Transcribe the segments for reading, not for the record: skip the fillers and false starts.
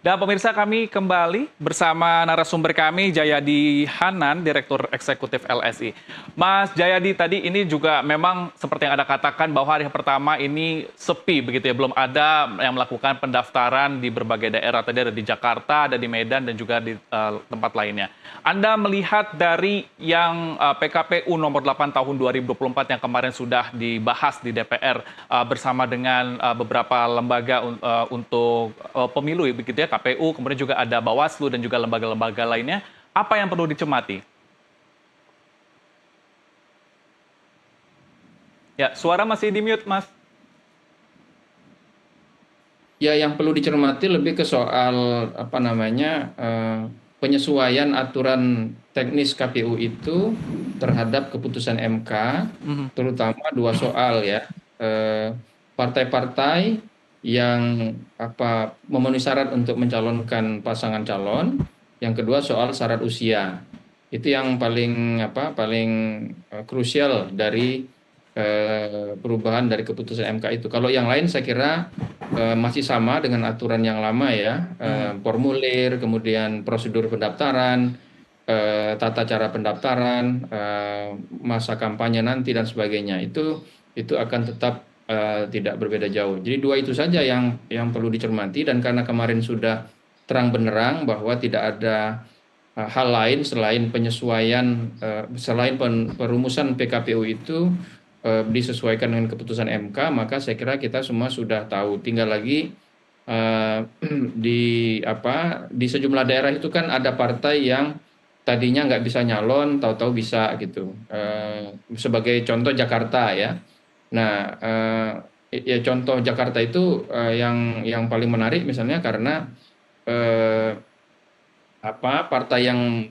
Dan pemirsa, kami kembali bersama narasumber kami Jayadi Hanan, Direktur Eksekutif LSI. Mas Jayadi, tadi ini juga memang seperti yang Anda katakan bahwa hari pertama ini sepi begitu ya, belum ada yang melakukan pendaftaran di berbagai daerah. Tadi ada di Jakarta, ada di Medan dan juga di tempat lainnya. Anda melihat dari yang PKPU nomor 8 tahun 2024 yang kemarin sudah dibahas di DPR bersama dengan beberapa lembaga untuk pemilu begitu ya, KPU, kemudian juga ada Bawaslu dan juga lembaga-lembaga lainnya. Apa yang perlu dicermati? Ya, suara masih di-mute, Mas. Ya, yang perlu dicermati lebih ke soal penyesuaian aturan teknis KPU itu terhadap keputusan MK, Mhm. terutama dua soal ya. Eh, Partai-partai yang memenuhi syarat untuk mencalonkan pasangan calon, yang kedua soal syarat usia. Itu yang paling krusial dari perubahan dari keputusan MK itu. Kalau yang lain saya kira masih sama dengan aturan yang lama ya, Mhm. formulir, kemudian prosedur pendaftaran, tata cara pendaftaran, masa kampanye nanti dan sebagainya. Itu akan tetap tidak berbeda jauh. Jadi dua itu saja yang perlu dicermati, dan karena kemarin sudah terang benderang bahwa tidak ada hal lain selain penyesuaian, selain perumusan PKPU itu disesuaikan dengan keputusan MK, maka saya kira kita semua sudah tahu. Tinggal lagi eh, di sejumlah daerah itu kan ada partai yang tadinya nggak bisa nyalon, tahu-tahu bisa gitu. Sebagai contoh Jakarta ya. Nah, ya contoh Jakarta itu yang paling menarik misalnya karena eh, partai yang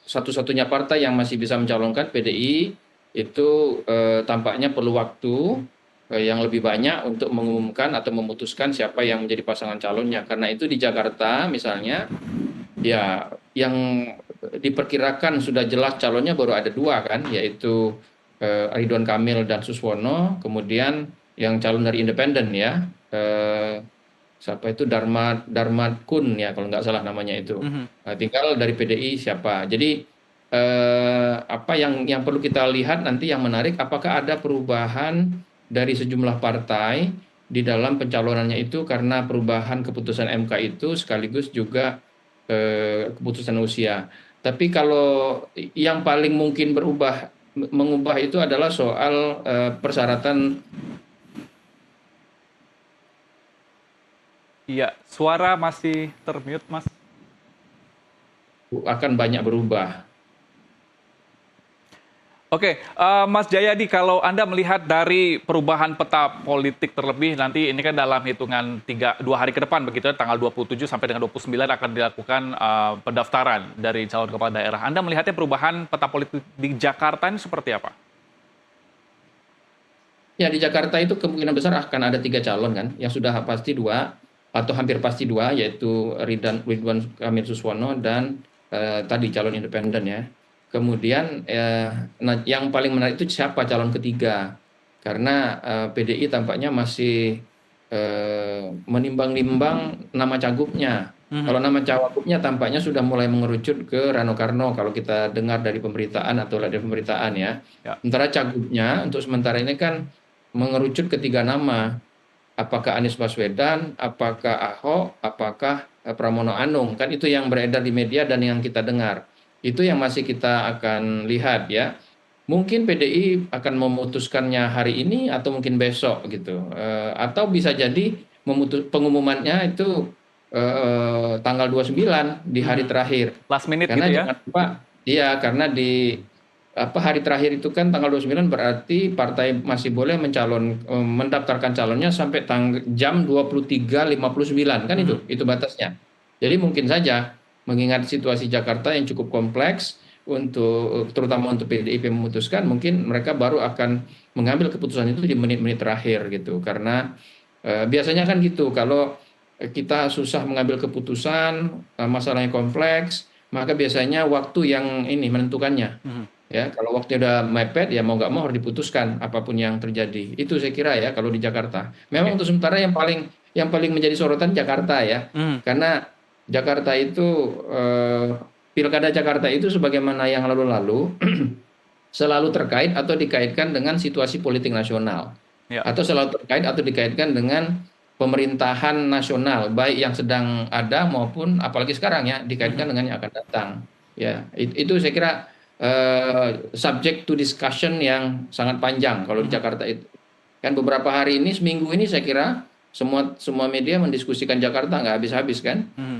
satu-satunya partai yang masih bisa mencalonkan, PDI, itu tampaknya perlu waktu yang lebih banyak untuk mengumumkan atau memutuskan siapa yang menjadi pasangan calonnya. Karena itu di Jakarta misalnya, ya yang diperkirakan sudah jelas calonnya baru ada dua kan, yaitu Ridwan Kamil dan Suswono, kemudian yang calon dari independen ya, siapa itu, Dharma Kun ya kalau nggak salah namanya itu. Mhm. Nah, tinggal dari PDI siapa. Jadi apa yang perlu kita lihat nanti yang menarik, apakah ada perubahan dari sejumlah partai di dalam pencalonannya itu karena perubahan keputusan MK itu sekaligus juga keputusan usia. Tapi kalau yang paling mungkin mengubah itu adalah soal persyaratan. Iya, suara masih termute, Mas. Akan banyak berubah. Oke, Mas Jayadi, kalau Anda melihat dari perubahan peta politik terlebih nanti ini kan dalam hitungan 2 hari ke depan begitu ya, tanggal 27 sampai dengan 29 akan dilakukan pendaftaran dari calon kepala daerah. Anda melihatnya perubahan peta politik di Jakarta ini seperti apa? Ya, di Jakarta itu kemungkinan besar akan ada tiga calon kan, yang sudah pasti dua atau hampir pasti dua, yaitu Ridwan Kamil Suswono dan tadi calon independen ya. Kemudian nah, yang paling menarik itu siapa calon ketiga, karena PDI tampaknya masih menimbang-nimbang nama cagupnya. Mhm. Kalau nama cawagupnya tampaknya sudah mulai mengerucut ke Rano Karno kalau kita dengar dari pemberitaan atau lihat dari pemberitaan ya. Ya. Sementara cagupnya untuk sementara ini kan mengerucut ketiga nama. Apakah Anies Baswedan, apakah Ahok, apakah Pramono Anung. Kan itu yang beredar di media dan yang kita dengar. Itu yang masih kita akan lihat ya. Mungkin PDI akan memutuskannya hari ini atau mungkin besok gitu. Atau bisa jadi pengumumannya itu tanggal 29 di hari Mhm. terakhir. Last minute Karena gitu ya? jangan lupa, iya, karena di hari terakhir itu kan tanggal 29, berarti partai masih boleh mendaftarkan calonnya sampai jam 23.59 kan, Mhm. itu batasnya. Jadi mungkin saja mengingat situasi Jakarta yang cukup kompleks, terutama untuk PDIP memutuskan, mungkin mereka baru akan mengambil keputusan itu di menit-menit terakhir gitu. Karena biasanya kan gitu, kalau kita susah mengambil keputusan, masalahnya kompleks, maka biasanya waktu yang ini menentukannya. Mhm. Ya, kalau waktunya udah mepet ya mau nggak mau harus diputuskan apapun yang terjadi. Itu saya kira ya kalau di Jakarta. Memang Oke. untuk sementara yang paling menjadi sorotan Jakarta ya. Mhm. Karena Jakarta itu Pilkada Jakarta itu sebagaimana yang lalu-lalu selalu terkait atau dikaitkan dengan situasi politik nasional, Ya. atau selalu terkait atau dikaitkan dengan pemerintahan nasional baik yang sedang ada maupun apalagi sekarang ya dikaitkan Mhm. dengan yang akan datang. Ya, itu saya kira subject to discussion yang sangat panjang kalau di Mhm. Jakarta itu. Kan beberapa hari ini, seminggu ini saya kira semua semua media mendiskusikan Jakarta nggak habis-habis kan. Mhm.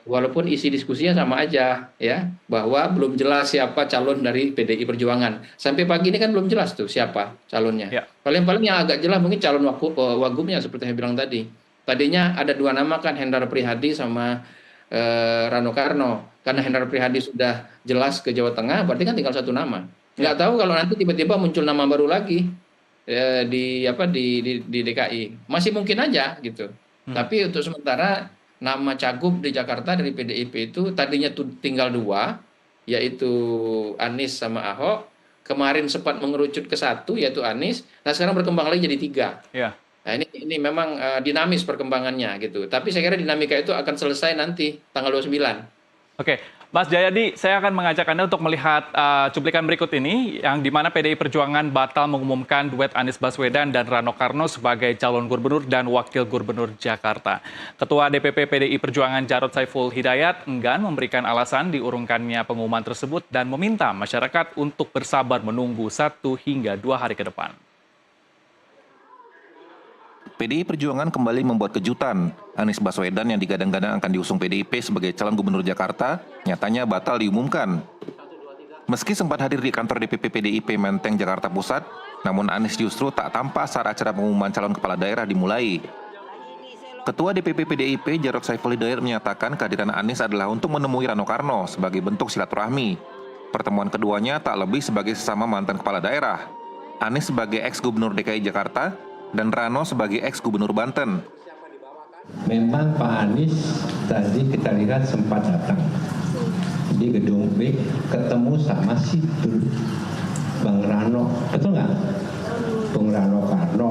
Walaupun isi diskusinya sama aja ya, bahwa belum jelas siapa calon dari PDI Perjuangan. Sampai pagi ini kan belum jelas tuh siapa calonnya. Ya. Paling-paling yang agak jelas mungkin calon wagubnya seperti yang saya bilang tadi. Tadinya ada dua nama kan, Hendrar Prihadi sama Rano Karno. Karena Mhm. Hendrar Prihadi sudah jelas ke Jawa Tengah, berarti kan tinggal satu nama. Ya. Nggak tahu kalau nanti tiba-tiba muncul nama baru lagi di apa di DKI, masih mungkin aja gitu. Mhm. Tapi untuk sementara nama cagup di Jakarta dari PDIP itu tadinya tinggal dua, yaitu Anies sama Ahok. Kemarin sempat mengerucut ke satu, yaitu Anies. Nah sekarang berkembang lagi jadi tiga. Ya. Nah ini memang dinamis perkembangannya gitu. Tapi saya kira dinamika itu akan selesai nanti tanggal 29. Oke, Mas Jayadi, saya akan mengajak Anda untuk melihat cuplikan berikut ini, yang di mana PDI Perjuangan batal mengumumkan duet Anies Baswedan dan Rano Karno sebagai calon gubernur dan wakil gubernur Jakarta. Ketua DPP PDI Perjuangan Jarod Saiful Hidayat enggan memberikan alasan diurungkannya pengumuman tersebut dan meminta masyarakat untuk bersabar menunggu 1 hingga 2 hari ke depan. PDI Perjuangan kembali membuat kejutan. Anies Baswedan yang digadang-gadang akan diusung PDIP sebagai calon gubernur Jakarta, nyatanya batal diumumkan. Meski sempat hadir di kantor DPP PDIP Menteng, Jakarta Pusat, namun Anies justru tak tampak saat acara pengumuman calon kepala daerah dimulai. Ketua DPP PDIP Jarod Saiful Hidayat menyatakan kehadiran Anies adalah untuk menemui Rano Karno sebagai bentuk silaturahmi. Pertemuan keduanya tak lebih sebagai sesama mantan kepala daerah. Anies sebagai ex-gubernur DKI Jakarta dan Rano sebagai ex-gubernur Banten. Memang Pak Anies tadi kita lihat sempat datang di gedung B, ketemu sama si Bang Rano, betul nggak? Bung Rano Karno.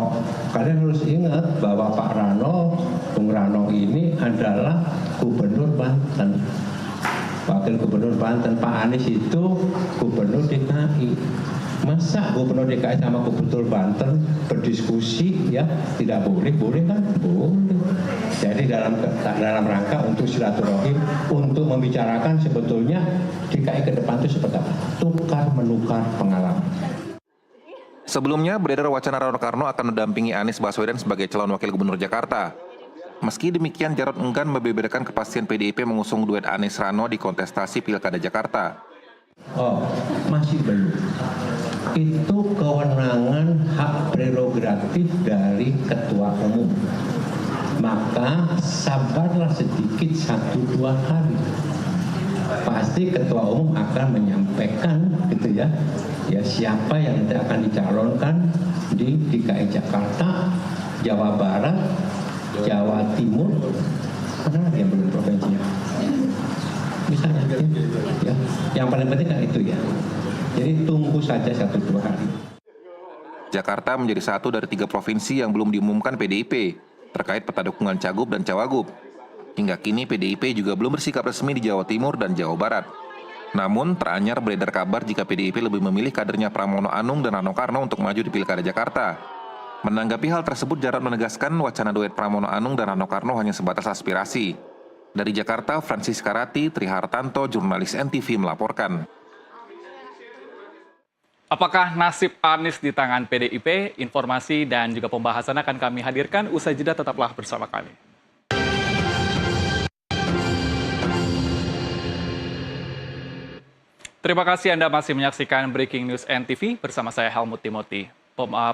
Kalian harus ingat bahwa Pak Rano, Bung Rano ini adalah gubernur Banten, wakil gubernur Banten. Pak Anies itu gubernur DKI. Masa gubernur DKI sama gubernur Banten berdiskusi ya tidak boleh, boleh kan? Boleh. Jadi dalam rangka untuk silaturahim, untuk membicarakan sebetulnya DKI ke depan itu seperti apa? Tukar menukar pengalaman. Sebelumnya beredar wacana Rano Karno akan mendampingi Anies Baswedan sebagai calon wakil gubernur Jakarta. Meski demikian, Jarod enggan membeberkan kepastian PDIP mengusung duet Anies Rano di kontestasi Pilkada Jakarta. Oh, masih belum. Itu kewenangan hak prerogatif dari ketua umum. Maka sabarlah sedikit 1-2 hari. Pasti ketua umum akan menyampaikan gitu ya siapa yang nanti akan dicalonkan di DKI Jakarta, Jawa Barat, Jawa Timur, mana lagi yang belum provinsinya? Misalnya ya. Yang paling penting kan itu ya. Jadi tunggu saja 1-2 hari. Jakarta menjadi satu dari 3 provinsi yang belum diumumkan PDIP terkait peta dukungan Cagup dan Cawagup. Hingga kini PDIP juga belum bersikap resmi di Jawa Timur dan Jawa Barat. Namun, teranyar beredar kabar jika PDIP lebih memilih kadernya Pramono Anung dan Rano Karno untuk maju di Pilkada Jakarta. Menanggapi hal tersebut, Jarod menegaskan wacana duet Pramono Anung dan Rano Karno hanya sebatas aspirasi. Dari Jakarta, Francis Karati, Trihartanto, jurnalis NTV melaporkan. Apakah nasib Anies di tangan PDIP? Informasi dan juga pembahasan akan kami hadirkan. Usai jeda, tetaplah bersama kami. Terima kasih Anda masih menyaksikan Breaking News NTV bersama saya Helmut Timothy.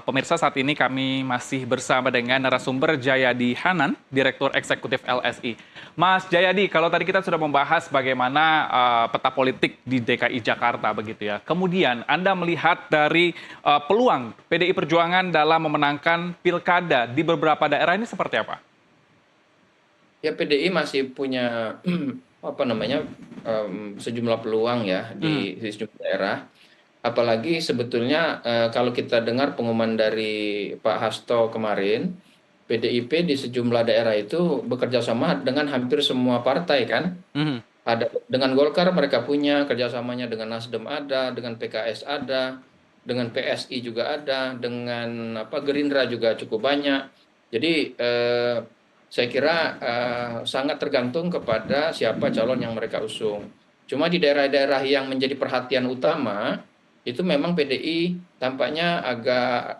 Pemirsa, saat ini kami masih bersama dengan narasumber Jayadi Hanan, Direktur Eksekutif LSI. Mas Jayadi, kalau tadi kita sudah membahas bagaimana peta politik di DKI Jakarta begitu ya. Kemudian Anda melihat dari peluang PDI Perjuangan dalam memenangkan pilkada di beberapa daerah ini seperti apa? Ya PDI masih punya sejumlah peluang ya di sejumlah daerah. Apalagi sebetulnya kalau kita dengar pengumuman dari Pak Hasto kemarin, PDIP di sejumlah daerah itu bekerja sama dengan hampir semua partai kan. Mhm. Ada dengan Golkar mereka punya kerjasamanya, dengan Nasdem ada, dengan PKS ada, dengan PSI juga ada, dengan Gerindra juga cukup banyak. Jadi saya kira sangat tergantung kepada siapa calon yang mereka usung. Cuma di daerah-daerah yang menjadi perhatian utama itu memang PDI tampaknya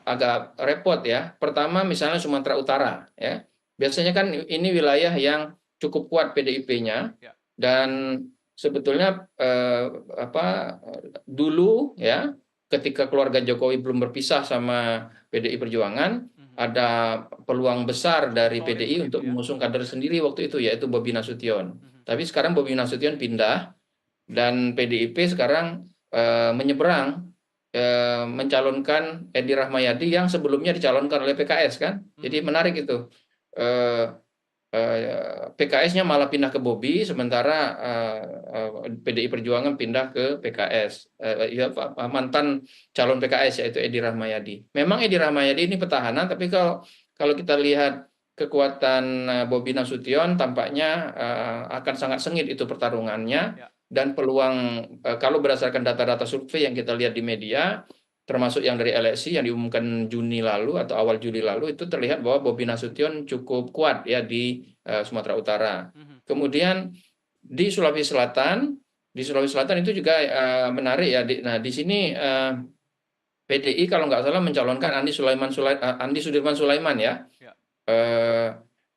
agak repot ya. Pertama misalnya Sumatera Utara ya. Biasanya kan ini wilayah yang cukup kuat PDIP-nya Ya. dan sebetulnya dulu ya ketika keluarga Jokowi belum berpisah sama PDI Perjuangan ada peluang besar dari Solid PDI begitu untuk ya. mengusung kader sendiri waktu itu yaitu Bobi Nasution. Mhm. Tapi sekarang Bobi Nasution pindah dan PDIP sekarang menyeberang mencalonkan Edi Rahmayadi yang sebelumnya dicalonkan oleh PKS kan. Jadi menarik itu. PKS-nya malah pindah ke Bobi, sementara PDI Perjuangan pindah ke PKS. Mantan calon PKS yaitu Edi Rahmayadi. Memang Edi Rahmayadi ini petahana, tapi kalau kita lihat kekuatan Bobi Nasution, tampaknya akan sangat sengit itu pertarungannya. Ya. Dan peluang kalau berdasarkan data-data survei yang kita lihat di media, termasuk yang dari LSI yang diumumkan Juni lalu atau awal Juli lalu, itu terlihat bahwa Bobi Nasution cukup kuat ya di Sumatera Utara. Kemudian di Sulawesi Selatan itu juga menarik ya. Nah di sini PDI kalau nggak salah mencalonkan Andi Sudirman Sulaiman ya. Ya.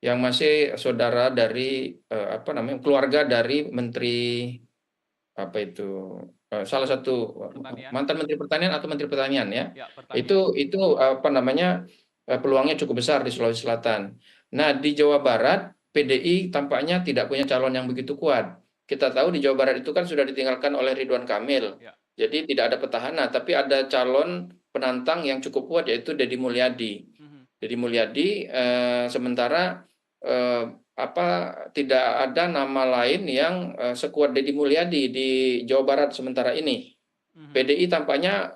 Yang masih saudara dari keluarga dari Menteri salah satu Pertanian. mantan Menteri Pertanian atau Menteri Pertanian ya. Ya, pertanian. Itu peluangnya cukup besar di Sulawesi Selatan. Nah, di Jawa Barat PDI tampaknya tidak punya calon yang begitu kuat. Kita tahu di Jawa Barat itu kan sudah ditinggalkan oleh Ridwan Kamil. Ya. Jadi tidak ada petahana, tapi ada calon penantang yang cukup kuat yaitu Deddy Mulyadi. Deddy Mulyadi sementara tidak ada nama lain yang sekuat Deddy Mulyadi di Jawa Barat sementara ini. PDI tampaknya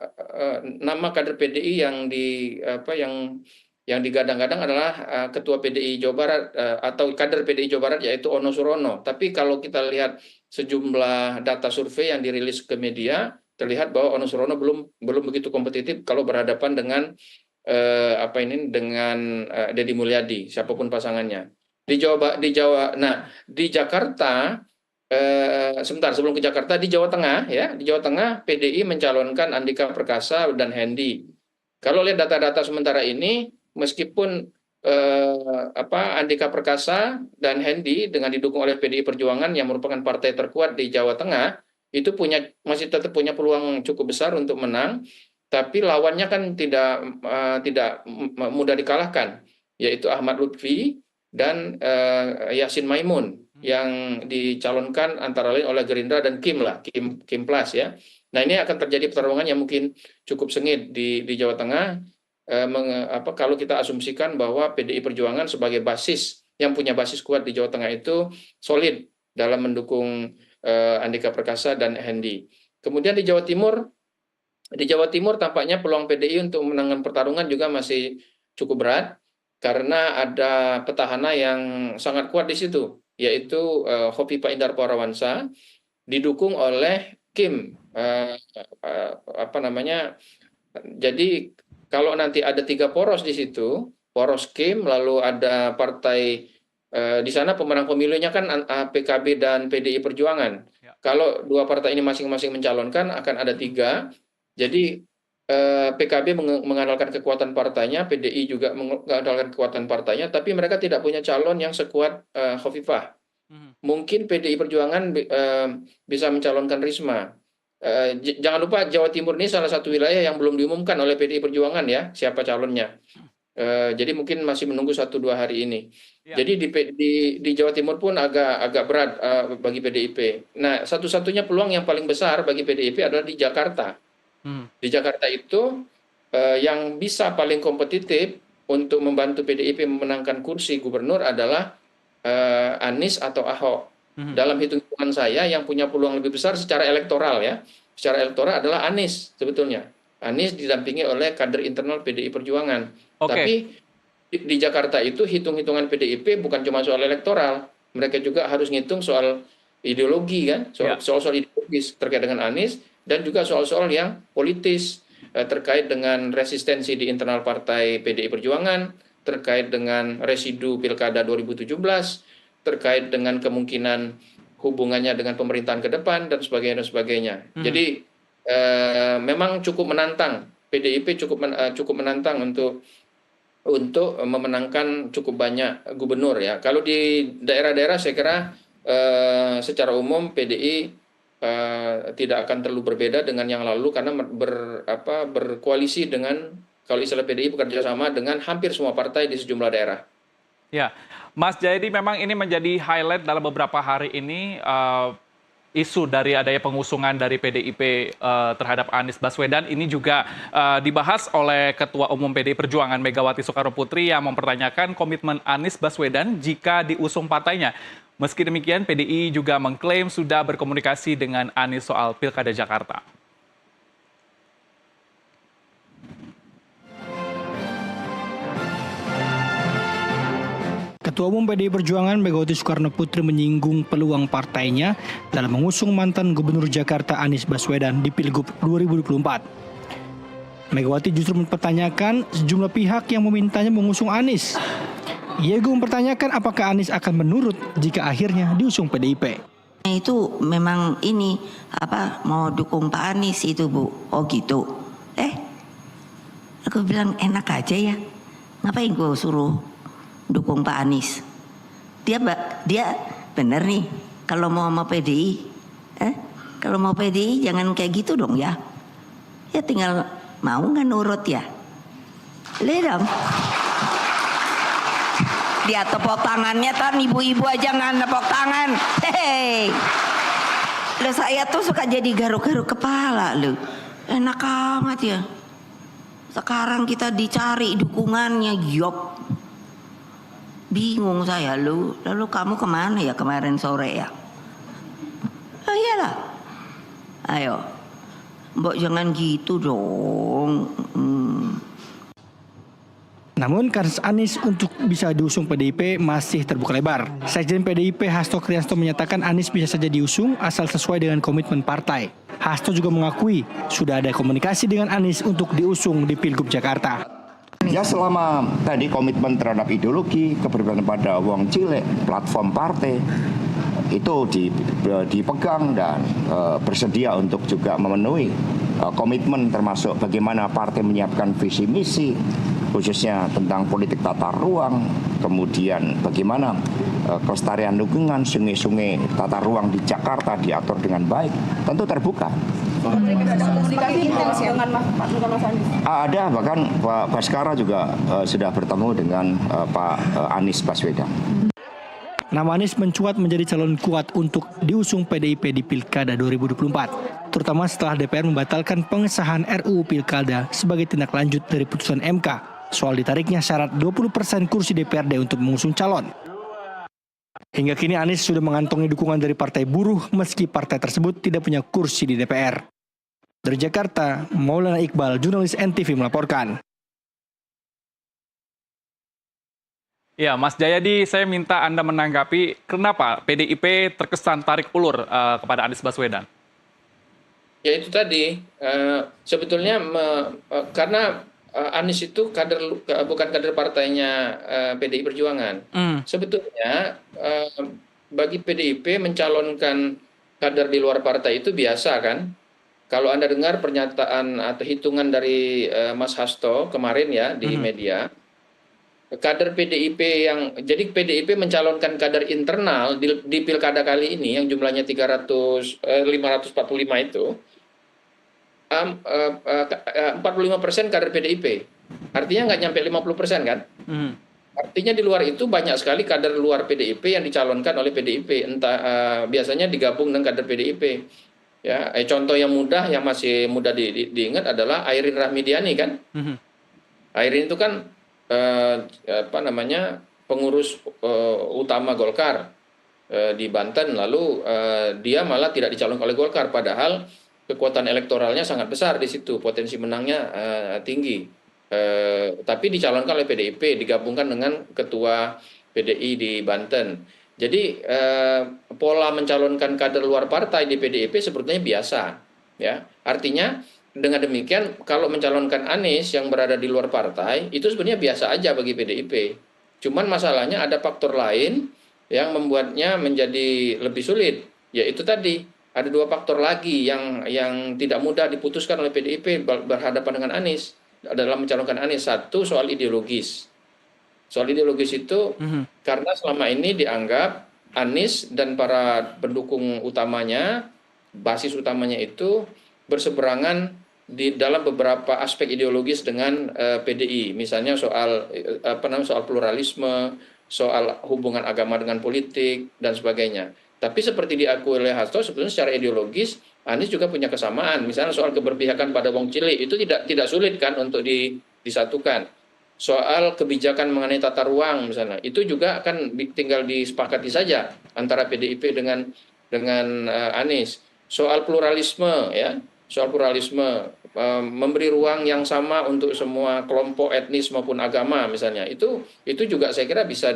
nama kader PDI yang digadang-gadang adalah ketua PDI Jawa Barat atau kader PDI Jawa Barat yaitu Ono Surono. Tapi kalau kita lihat sejumlah data survei yang dirilis ke media, terlihat bahwa Ono Surono belum begitu kompetitif kalau berhadapan dengan Deddy Mulyadi, siapapun pasangannya. Di Jakarta sebentar sebelum ke Jakarta, di Jawa Tengah ya, di Jawa Tengah PDI mencalonkan Andika Perkasa dan Hendi. Kalau lihat data-data sementara ini, meskipun Andika Perkasa dan Hendi dengan didukung oleh PDI Perjuangan yang merupakan partai terkuat di Jawa Tengah, itu masih tetap punya peluang cukup besar untuk menang, tapi lawannya kan tidak mudah dikalahkan, yaitu Ahmad Lutfi dan Yasin Maimun yang dicalonkan antara lain oleh Gerindra dan Kim Plus ya. Nah ini akan terjadi pertarungan yang mungkin cukup sengit di Jawa Tengah. Kalau kita asumsikan bahwa PDI Perjuangan sebagai basis yang punya basis kuat di Jawa Tengah itu solid dalam mendukung Andika Perkasa dan Hendi. Kemudian di Jawa Timur tampaknya peluang PDI untuk memenangkan pertarungan juga masih cukup berat karena ada petahana yang sangat kuat di situ, yaitu Hopipa Indar Parawansa didukung oleh Kim. Jadi kalau nanti ada 3 poros di situ, poros Kim, lalu ada partai di sana pemenang pemilunya kan PKB dan PDI Perjuangan. Ya. Kalau 2 partai ini masing-masing mencalonkan akan ada 3. Jadi PKB mengandalkan kekuatan partainya, PDI juga mengandalkan kekuatan partainya, tapi mereka tidak punya calon yang sekuat Khofifah. Mungkin PDI Perjuangan bisa mencalonkan Risma. Jangan lupa Jawa Timur ini salah satu wilayah yang belum diumumkan oleh PDI Perjuangan ya, siapa calonnya. Jadi mungkin masih menunggu 1-2 hari ini. Ya. Jadi di Jawa Timur pun agak berat bagi PDIP. Nah, satu-satunya peluang yang paling besar bagi PDIP adalah di Jakarta. Di Jakarta itu yang bisa paling kompetitif untuk membantu PDIP memenangkan kursi gubernur adalah Anies atau Ahok. Dalam hitungan saya yang punya peluang lebih besar secara elektoral ya, secara elektoral adalah Anies sebetulnya. Anies didampingi oleh kader internal PDI Perjuangan. Okay. Tapi di Jakarta itu hitung-hitungan PDIP bukan cuma soal elektoral, mereka juga harus ngitung soal ideologi kan, soal ideologis terkait dengan Anies, dan juga soal-soal yang politis terkait dengan resistensi di internal partai PDI Perjuangan, terkait dengan residu Pilkada 2017, terkait dengan kemungkinan hubungannya dengan pemerintahan ke depan dan sebagainya dan sebagainya. Jadi memang cukup menantang, PDIP cukup menantang untuk memenangkan cukup banyak gubernur ya. Kalau di daerah-daerah saya kira secara umum PDI tidak akan terlalu berbeda dengan yang lalu karena berkoalisi dengan, kalau istilah PDI, bekerja sama dengan hampir semua partai di sejumlah daerah. Ya, Mas Jayadi, memang ini menjadi highlight dalam beberapa hari ini, isu dari adanya pengusungan dari PDIP terhadap Anies Baswedan ini juga dibahas oleh Ketua Umum PDI Perjuangan Megawati Soekarnoputri yang mempertanyakan komitmen Anies Baswedan jika diusung partainya. Meski demikian, PDI juga mengklaim sudah berkomunikasi dengan Anies soal Pilkada Jakarta. Ketua Umum PDI Perjuangan Megawati Soekarnoputri menyinggung peluang partainya dalam mengusung mantan Gubernur Jakarta Anies Baswedan di Pilgub 2024. Megawati justru mempertanyakan sejumlah pihak yang memintanya mengusung Anies. Ia juga mempertanyakan apakah Anies akan menurut jika akhirnya diusung PDIP. Itu memang ini mau dukung Pak Anies itu, Bu. Oh gitu. Aku bilang enak aja ya. Ngapain gue suruh dukung Pak Anies? Dia bener nih kalau mau sama PDI. Kalau mau PDI jangan kayak gitu dong ya. Ya tinggal mau nggak nurut ya. Lihat dong. Dia tepuk tangannya, tan ibu-ibu aja nggak nepuk tangan. Hei, lo saya tuh suka jadi garuk-garuk kepala lo. Enak amat ya. Sekarang kita dicari dukungannya, yop. Bingung saya lo. Lalu kamu kemana ya kemarin sore ya? Oh iyalah. Ayo, mbok jangan gitu dong. Namun kasus Anies untuk bisa diusung PDIP masih terbuka lebar. Sekjen PDIP Hasto Kristianto menyatakan Anies bisa saja diusung asal sesuai dengan komitmen partai. Hasto juga mengakui sudah ada komunikasi dengan Anies untuk diusung di Pilgub Jakarta. Ya selama tadi komitmen terhadap ideologi, keberpihakan pada wong cilik, platform partai itu dipegang dan bersedia untuk juga memenuhi komitmen termasuk bagaimana partai menyiapkan visi misi khususnya tentang politik tata ruang, kemudian bagaimana kelestarian lingkungan, sungai-sungai tata ruang di Jakarta diatur dengan baik, tentu terbuka. Ada komunikasi intens dengan Mas Anies? Ada, bahkan Pak Baskara juga sudah bertemu dengan Pak Anies Baswedan. Nama Anies mencuat menjadi calon kuat untuk diusung PDIP di Pilkada 2024, terutama setelah DPR membatalkan pengesahan RUU Pilkada sebagai tindak lanjut dari putusan MK soal ditariknya syarat 20% kursi DPRD untuk mengusung calon. Hingga kini Anies sudah mengantongi dukungan dari Partai Buruh meski partai tersebut tidak punya kursi di DPR. Dari Jakarta, Maulana Iqbal, jurnalis NTV melaporkan. Ya, Mas Jayadi, saya minta Anda menanggapi kenapa PDIP terkesan tarik ulur kepada Anies Baswedan. Ya itu tadi, sebetulnya karena Anies itu bukan kader partainya PDI Perjuangan. Sebetulnya bagi PDIP mencalonkan kader di luar partai itu biasa kan. Kalau Anda dengar pernyataan atau hitungan dari Mas Hasto kemarin ya di media, kader PDIP jadi PDIP mencalonkan kader internal di pilkada kali ini yang jumlahnya 545 itu 45% kader PDIP, artinya nggak nyampe 50% kan? Artinya di luar itu banyak sekali kader luar PDIP yang dicalonkan oleh PDIP, entah biasanya digabung dengan kader PDIP. Ya, contoh yang mudah yang masih mudah diingat adalah Airin Rahmidiani kan? Airin itu kan pengurus utama Golkar di Banten, lalu dia malah tidak dicalonkan oleh Golkar, padahal kekuatan elektoralnya sangat besar di situ, potensi menangnya tinggi. tapi dicalonkan oleh PDIP, digabungkan dengan ketua PDI di Banten. Jadi pola mencalonkan kader luar partai di PDIP sebetulnya biasa, ya. Artinya dengan demikian kalau mencalonkan Anies yang berada di luar partai itu sebenarnya biasa aja bagi PDIP. Cuman masalahnya ada faktor lain yang membuatnya menjadi lebih sulit, yaitu tadi ada dua faktor lagi yang tidak mudah diputuskan oleh PDIP berhadapan dengan Anies dalam mencalonkan Anies. Satu, soal ideologis. Soal ideologis itu karena selama ini dianggap Anies dan para pendukung utamanya, basis utamanya itu berseberangan di dalam beberapa aspek ideologis dengan PDI. Misalnya soal soal pluralisme, soal hubungan agama dengan politik dan sebagainya. Tapi seperti diakui oleh Hasto, sebetulnya secara ideologis Anies juga punya kesamaan. Misalnya soal keberpihakan pada wong cilik itu tidak sulit kan untuk disatukan. Soal kebijakan mengenai tata ruang misalnya, itu juga kan tinggal disepakati saja antara PDIP dengan Anies. Soal pluralisme, ya, soal pluralisme, memberi ruang yang sama untuk semua kelompok etnis maupun agama misalnya, itu juga saya kira bisa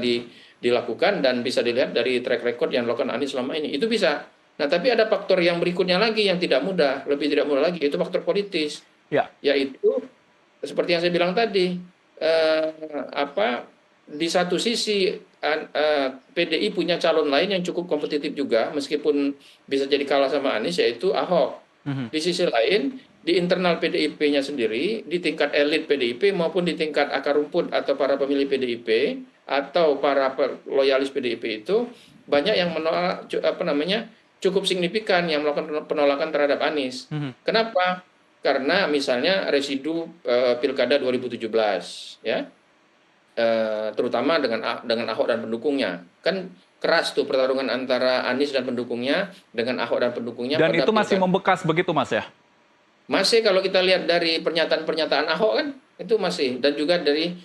dilakukan dan bisa dilihat dari track record yang dilakukan Anies selama ini, itu bisa. Nah, tapi ada faktor yang berikutnya lagi yang tidak mudah, lebih tidak mudah lagi, itu faktor politis, yaitu seperti yang saya bilang tadi. Di satu sisi PDI punya calon lain yang cukup kompetitif juga meskipun bisa jadi kalah sama Anies, yaitu Ahok. Di sisi lain di internal PDIP-nya sendiri, di tingkat elit PDIP maupun di tingkat akar rumput atau para pemilih PDIP atau para loyalis PDIP itu banyak yang menolak, cukup signifikan yang melakukan penolakan terhadap Anies. Kenapa? Karena misalnya residu Pilkada 2017, ya, terutama dengan Ahok dan pendukungnya, kan keras tuh pertarungan antara Anies dan pendukungnya dengan Ahok dan pendukungnya. Dan itu masih membekas begitu, Mas, ya? Masih, kalau kita lihat dari pernyataan Ahok kan itu masih, dan juga dari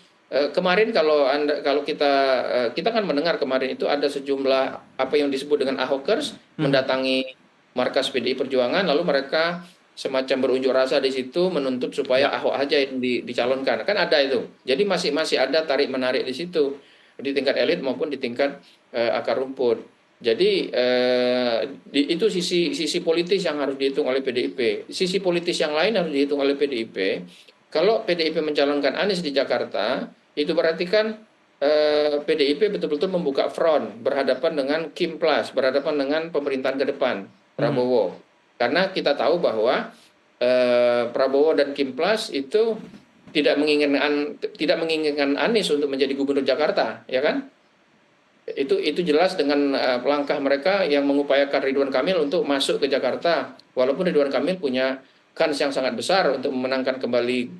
kemarin kalau kita kan mendengar kemarin itu ada sejumlah apa yang disebut dengan Ahokers mendatangi markas PDI Perjuangan, lalu mereka semacam berunjuk rasa di situ menuntut supaya Ahok aja yang dicalonkan, kan ada itu. Jadi masih ada tarik menarik di situ di tingkat elit maupun di tingkat akar rumput. Jadi itu sisi politis yang harus dihitung oleh PDIP. Sisi politis yang lain harus dihitung oleh PDIP. Kalau PDIP mencalonkan Anies di Jakarta, itu berarti kan PDIP betul-betul membuka front berhadapan dengan Kim Plus, berhadapan dengan pemerintahan ke depan Prabowo. Karena kita tahu bahwa Prabowo dan Kim Plus itu tidak menginginkan Anies untuk menjadi gubernur Jakarta, ya kan? Itu jelas dengan langkah mereka yang mengupayakan Ridwan Kamil untuk masuk ke Jakarta, walaupun Ridwan Kamil punya kans yang sangat besar untuk memenangkan kembali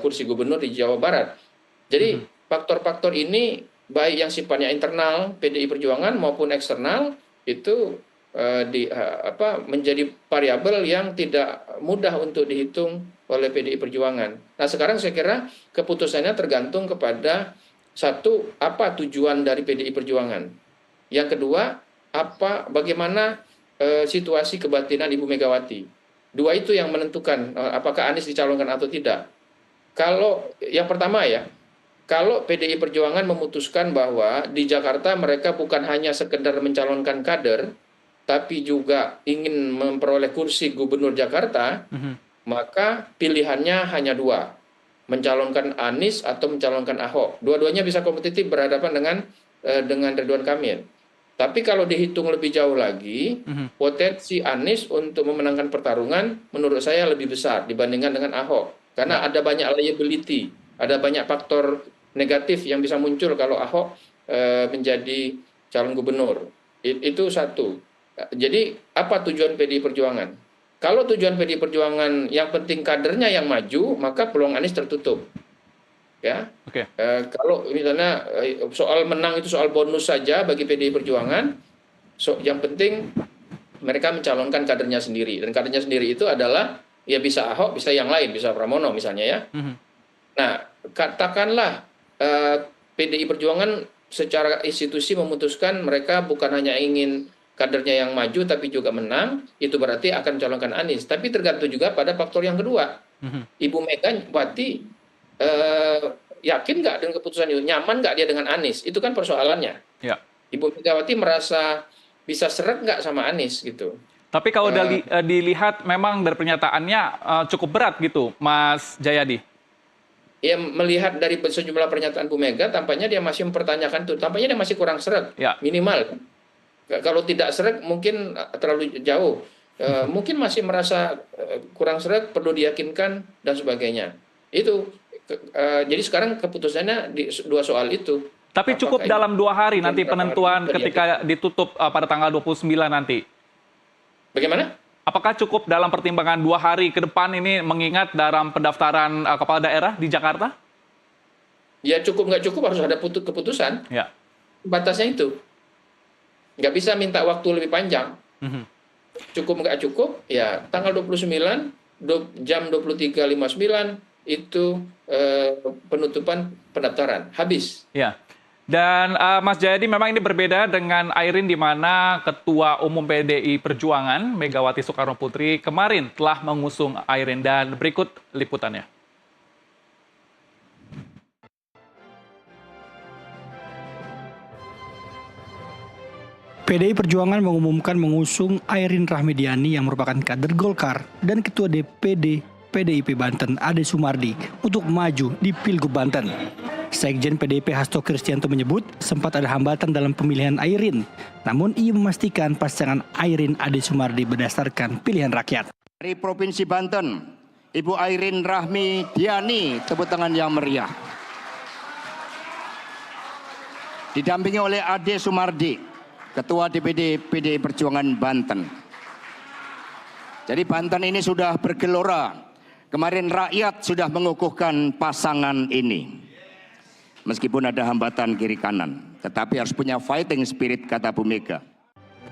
kursi gubernur di Jawa Barat. Jadi faktor-faktor ini baik yang sifatnya internal PDI Perjuangan maupun eksternal itu menjadi variabel yang tidak mudah untuk dihitung oleh PDI Perjuangan. Nah, sekarang saya kira keputusannya tergantung kepada satu, apa tujuan dari PDI Perjuangan. Yang kedua, bagaimana situasi kebatinan Ibu Megawati. Dua itu yang menentukan apakah Anies dicalonkan atau tidak. Kalau yang pertama ya, kalau PDI Perjuangan memutuskan bahwa di Jakarta mereka bukan hanya sekedar mencalonkan kader, tapi juga ingin memperoleh kursi gubernur Jakarta, maka pilihannya hanya dua, mencalonkan Anies atau mencalonkan Ahok. Dua-duanya bisa kompetitif berhadapan dengan Ridwan Kamil. Tapi kalau dihitung lebih jauh lagi, potensi Anies untuk memenangkan pertarungan menurut saya lebih besar dibandingkan dengan Ahok. Karena ada banyak liability, ada banyak faktor negatif yang bisa muncul kalau Ahok menjadi calon gubernur. Itu satu. Jadi apa tujuan PDI Perjuangan? Kalau tujuan PDI Perjuangan yang penting kadernya yang maju, maka peluang Anies tertutup. Ya. Kalau misalnya soal menang itu soal bonus saja bagi PDI Perjuangan, yang penting mereka mencalonkan kadernya sendiri, dan kadernya sendiri itu adalah ya bisa Ahok, bisa yang lain, bisa Pramono misalnya ya. Nah, katakanlah PDI Perjuangan secara institusi memutuskan mereka bukan hanya ingin kadernya yang maju tapi juga menang, itu berarti akan mencalonkan Anies. Tapi tergantung juga pada faktor yang kedua. Ibu Megawati yakin nggak dengan keputusan itu, nyaman nggak dia dengan Anies, itu kan persoalannya. Ya. Ibu Megawati merasa bisa seret nggak sama Anies gitu. Tapi kalau dilihat memang dari pernyataannya cukup berat gitu, Mas Jayadi. Ya, melihat dari sejumlah pernyataan Bu Mega, tampaknya dia masih mempertanyakan itu, tampaknya dia masih kurang seret, Ya. minimal. Kalau tidak seret mungkin terlalu jauh. Mungkin masih merasa kurang seret, perlu diyakinkan dan sebagainya. Itu jadi sekarang keputusannya di dua soal itu. Tapi cukup Apakah dalam 2 hari nanti berapa penentuan hari ketika ditutup pada tanggal 29 nanti. Bagaimana? Apakah cukup dalam pertimbangan 2 hari ke depan ini mengingat dalam pendaftaran kepala daerah di Jakarta? Ya cukup nggak cukup harus ada keputusan. Ya. Batasnya itu. Nggak bisa minta waktu lebih panjang. Cukup nggak cukup, ya tanggal 29, jam 23.59 itu penutupan pendaftaran. Habis. Ya. Dan Mas Jayadi memang ini berbeda dengan Airin di mana Ketua Umum PDI Perjuangan Megawati Soekarno Putri kemarin telah mengusung Airin dan berikut liputannya. PDI Perjuangan mengumumkan mengusung Airin Rahmidiani yang merupakan kader Golkar dan Ketua DPD PDIP Banten Ade Sumardi untuk maju di Pilgub Banten. Sekjen PDIP Hasto Kristianto menyebut sempat ada hambatan dalam pemilihan Airin, namun ia memastikan pasangan Airin Ade Sumardi berdasarkan pilihan rakyat. Dari Provinsi Banten, Ibu Airin Rahmidiani, tepuk tangan yang meriah. Didampingi oleh Ade Sumardi, Ketua DPD PDI Perjuangan Banten. Jadi Banten ini sudah bergelora. Kemarin rakyat sudah mengukuhkan pasangan ini. Meskipun ada hambatan kiri kanan, tetapi harus punya fighting spirit, kata Bu Mega.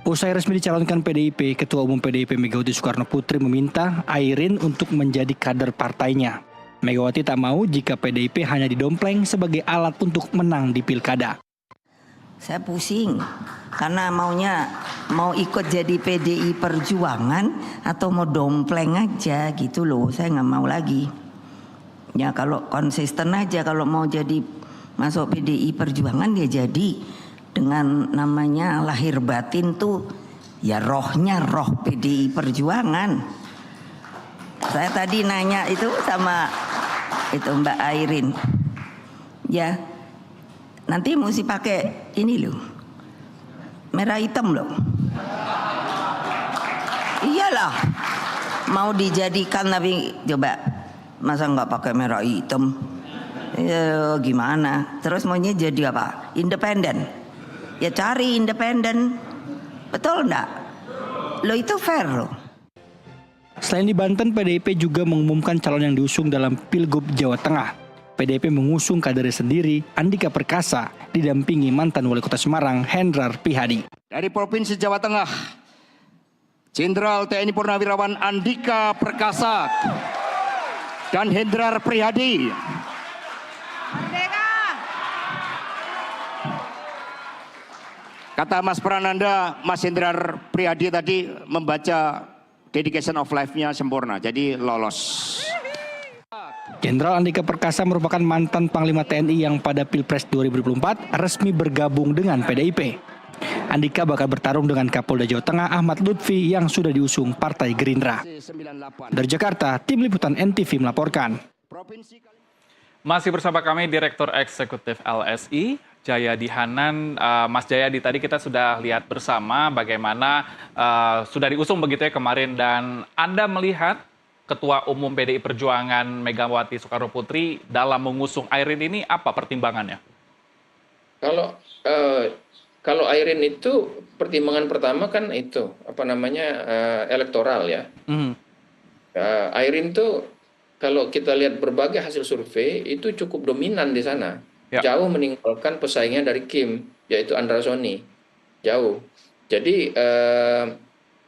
Usai resmi dicalonkan PDIP, Ketua Umum PDIP Megawati Soekarno Putri meminta Airin untuk menjadi kader partainya. Megawati tak mau jika PDIP hanya didompleng sebagai alat untuk menang di pilkada. Saya pusing karena mau ikut jadi PDI Perjuangan atau mau dompleng aja gitu loh. Saya nggak mau lagi. Ya kalau konsisten aja, kalau mau jadi masuk PDI Perjuangan ya jadi dengan namanya lahir batin tuh ya rohnya roh PDI Perjuangan. Saya tadi nanya itu sama itu Mbak Airin. Ya. Nanti mesti pakai ini loh, merah hitam loh. Iyalah, mau dijadikan tapi coba masa nggak pakai merah hitam? Ya, gimana? Terus maunya jadi apa? Independen? Ya cari independen, betul enggak? Lo itu fair loh. Selain di Banten, PDIP juga mengumumkan calon yang diusung dalam Pilgub Jawa Tengah. PDIP mengusung kadernya sendiri, Andika Perkasa, didampingi mantan Wali Kota Semarang, Hendrar Prihadi. Dari Provinsi Jawa Tengah, Jenderal TNI Purnawirawan Andika Perkasa dan Hendrar Prihadi. Kata Mas Prananda, Mas Hendrar Prihadi tadi membaca dedication of life-nya sempurna, jadi lolos. Jenderal Andika Perkasa merupakan mantan Panglima TNI yang pada Pilpres 2024 resmi bergabung dengan PDIP. Andika bakal bertarung dengan Kapolda Jawa Tengah Ahmad Lutfi yang sudah diusung Partai Gerindra. Dari Jakarta, Tim Liputan NTV melaporkan. Masih bersama kami Direktur Eksekutif LSI, Jayadi Hanan. Mas Jayadi, tadi kita sudah lihat bersama bagaimana sudah diusung begitu ya kemarin, dan Anda melihat Ketua Umum PDI Perjuangan Megawati Soekarno Putri dalam mengusung Airin ini apa pertimbangannya? Kalau Airin itu pertimbangan pertama kan itu elektoral ya. Airin itu kalau kita lihat berbagai hasil survei itu cukup dominan di sana. Ya. Jauh meninggalkan pesaingnya dari Kim, yaitu Andra Soni. Jauh. Jadi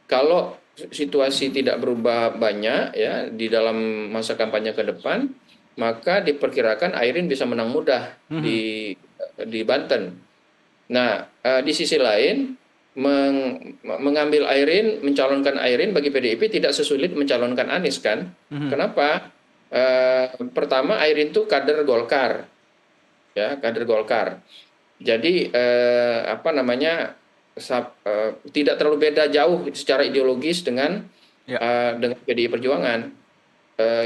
kalau situasi tidak berubah banyak ya di dalam masa kampanye ke depan, maka diperkirakan Airin bisa menang mudah di Banten. Nah, di sisi lain mengambil Airin, mencalonkan Airin bagi PDIP tidak sesulit mencalonkan Anies kan? Kenapa? Pertama, Airin itu kader Golkar, ya kader Golkar. Jadi apa namanya tidak terlalu beda jauh secara ideologis dengan dengan PDI Perjuangan.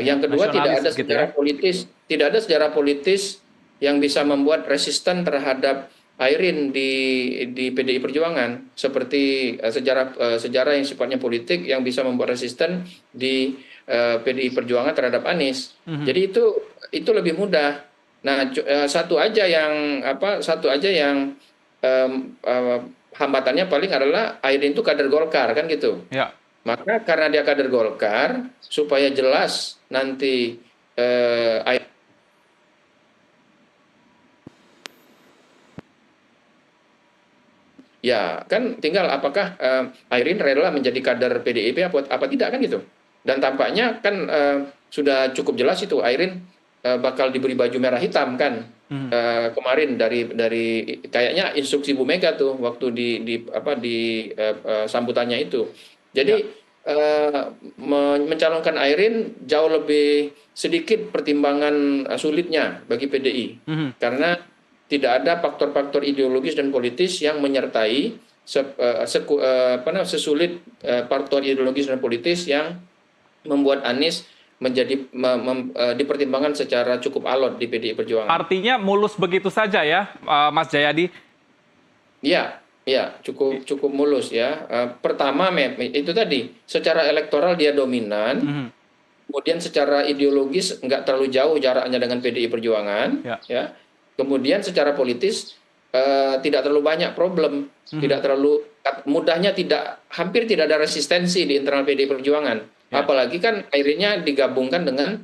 Yang kedua, tidak Nasionalis ada gitu sejarah politis, tidak ada sejarah politis yang bisa membuat resisten terhadap Airin di PDI Perjuangan seperti sejarah yang sifatnya politik yang bisa membuat resisten di PDI Perjuangan terhadap Anies. Jadi itu lebih mudah. Nah, satu aja yang hambatannya paling adalah Airin itu kader Golkar kan gitu. Ya. Maka karena dia kader Golkar, supaya jelas nanti ya kan tinggal apakah Airin rela menjadi kader PDIP apa tidak kan gitu. Dan tampaknya kan sudah cukup jelas itu Airin bakal diberi baju merah hitam kan. Kemarin dari kayaknya instruksi Bu Mega tuh waktu di sambutannya itu. Jadi mencalonkan Airin jauh lebih sedikit pertimbangan sulitnya bagi PDI karena tidak ada faktor-faktor ideologis dan politis yang menyertai sesulit faktor ideologis dan politis yang membuat Anies menjadi dipertimbangkan secara cukup alot di PDI Perjuangan. Artinya mulus begitu saja ya, Mas Jayadi? Ya, cukup mulus ya. Pertama, itu tadi secara elektoral dia dominan, kemudian secara ideologis nggak terlalu jauh jaraknya dengan PDI Perjuangan, ya. Kemudian secara politis tidak terlalu banyak problem, tidak terlalu mudahnya hampir tidak ada resistensi di internal PDI Perjuangan. Apalagi kan akhirnya digabungkan dengan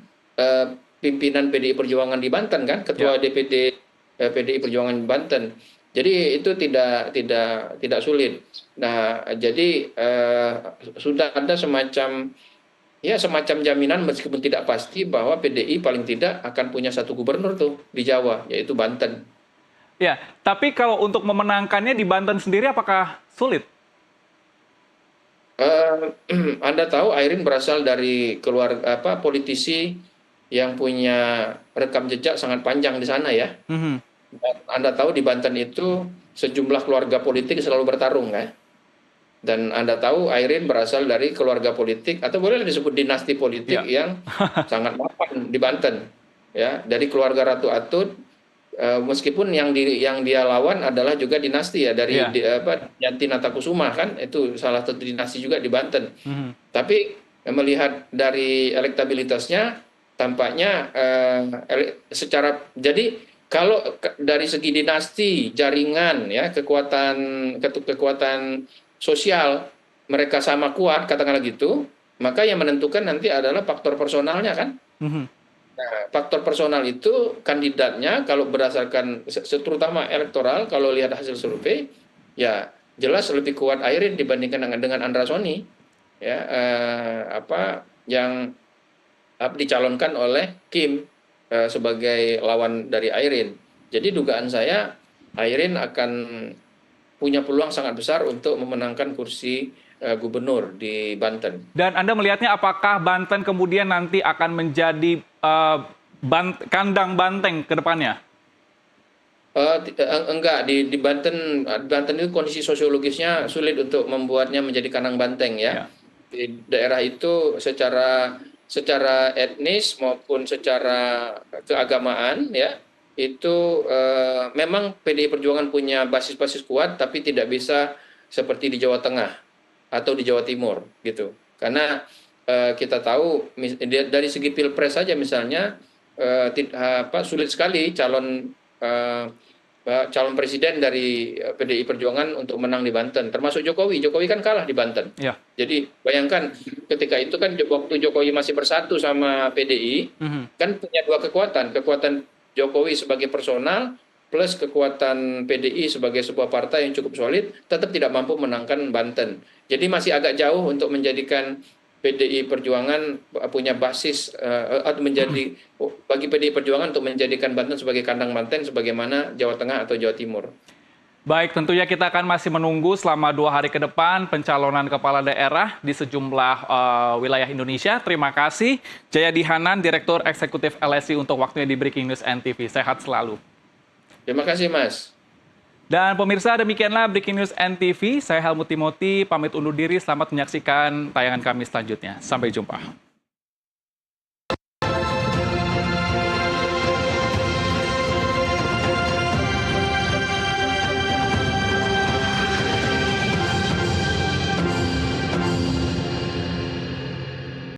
pimpinan PDI Perjuangan di Banten kan, ketua DPD PDI Perjuangan di Banten. Jadi itu tidak sulit. Nah, jadi sudah ada semacam jaminan meskipun tidak pasti bahwa PDI paling tidak akan punya satu gubernur tuh di Jawa, yaitu Banten. Ya, tapi kalau untuk memenangkannya di Banten sendiri apakah sulit? Anda tahu Airin berasal dari keluarga politisi yang punya rekam jejak sangat panjang di sana ya. Dan Anda tahu di Banten itu sejumlah keluarga politik selalu bertarung ya. Dan Anda tahu Airin berasal dari keluarga politik atau boleh disebut dinasti politik yang sangat mapan di Banten. Ya, dari keluarga Ratu Atut meskipun yang dia lawan adalah juga dinasti ya dari Yanti Natakusuma kan itu salah satu dinasti juga di Banten. Tapi melihat dari elektabilitasnya tampaknya jadi kalau dari segi dinasti, jaringan, ya kekuatan sosial mereka sama kuat, katakanlah gitu, maka yang menentukan nanti adalah faktor personalnya kan. Nah, faktor personal itu kandidatnya kalau berdasarkan terutama elektoral, kalau lihat hasil survei, ya jelas lebih kuat Airin dibandingkan dengan Andra Soni, ya yang dicalonkan oleh Kim sebagai lawan dari Airin. Jadi dugaan saya Airin akan punya peluang sangat besar untuk memenangkan kursi gubernur di Banten. Dan Anda melihatnya apakah Banten kemudian nanti akan menjadi kandang banteng ke depannya? Enggak, di Banten itu kondisi sosiologisnya sulit untuk membuatnya menjadi kandang banteng ya. Di daerah itu secara etnis maupun secara keagamaan ya itu memang PDI Perjuangan punya basis-basis kuat tapi tidak bisa seperti di Jawa Tengah atau di Jawa Timur gitu karena kita tahu dari segi pilpres saja misalnya sulit sekali calon presiden dari PDI Perjuangan untuk menang di Banten, termasuk Jokowi kan kalah di Banten. Jadi bayangkan ketika itu kan waktu Jokowi masih bersatu sama PDI, kan punya dua kekuatan Jokowi sebagai personal plus kekuatan PDI sebagai sebuah partai yang cukup solid, tetap tidak mampu menangkan Banten. Jadi masih agak jauh untuk menjadikan PDI Perjuangan punya basis atau bagi PDI Perjuangan untuk menjadikan Banten sebagai kandang banteng sebagaimana Jawa Tengah atau Jawa Timur. Baik, tentunya kita akan masih menunggu selama 2 hari ke depan pencalonan kepala daerah di sejumlah wilayah Indonesia. Terima kasih Jayadi Hanan, Direktur Eksekutif LSI untuk waktunya di Breaking News NTV. Sehat selalu. Terima kasih, Mas. Dan pemirsa, demikianlah Breaking News NTV. Saya Helmut Timothy, pamit undur diri. Selamat menyaksikan tayangan kami selanjutnya. Sampai jumpa.